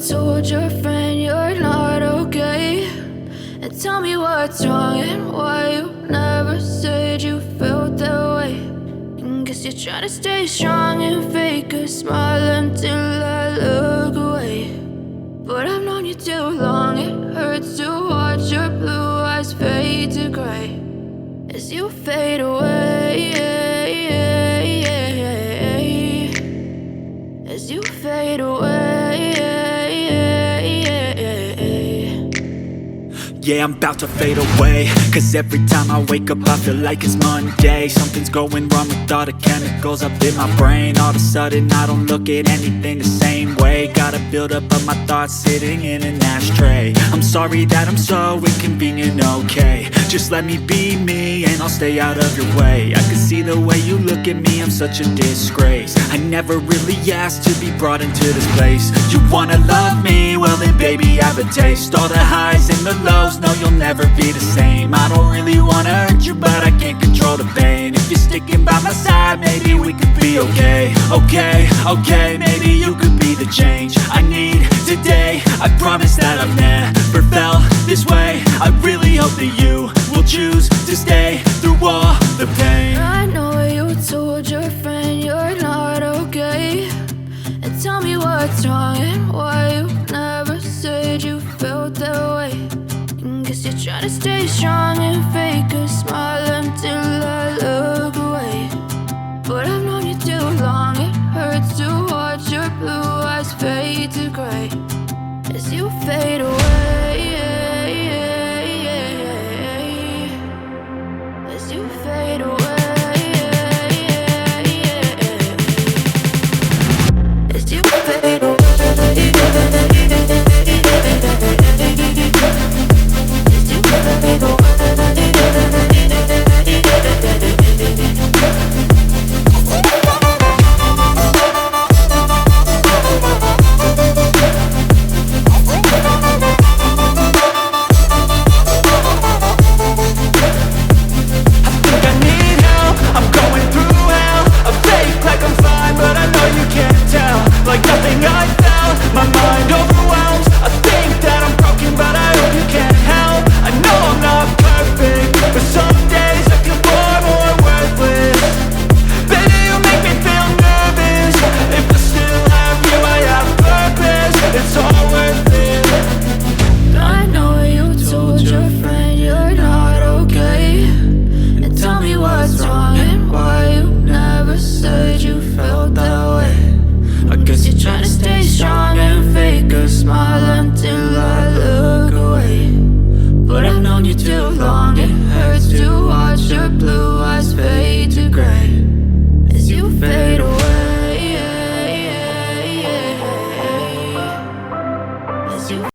told your friend you're not okay, and tell me what's wrong and why you never said you felt that way. And guess you're trying to stay strong and fake a smile until I look away. But I've known you too long, it hurts to watch your blue eyes fade to gray as you fade away, as you fade away. Yeah, I'm about to fade away, cause every time I wake up I feel like it's Monday. Something's going wrong with all the chemicals up in my brain. All of a sudden I don't look at anything the same way. Gotta build up of my thoughts sitting in an ashtray. I'm sorry that I'm so inconvenient, okay. Just let me be me and I'll stay out of your way. I can see the way you look at me, I'm such a disgrace. I never really asked to be brought into this place. You wanna love me? Well then baby have a taste. All the highs and the lows, no you'll never be the same. I don't really wanna hurt you but I can't control the pain. If you're sticking by my side maybe we could be okay. Okay, maybe you could be the change I need today. I promise that I've never felt this way. I really hope that you will choose to stay through all the pain. I know you told your friend you're not okay, and tell me what's wrong and why you never said you felt that way. And guess you're trying to stay strong and fake a smile until I look away. But I've known you too long, it hurts to watch your blue eyes fade to gray as you fade away.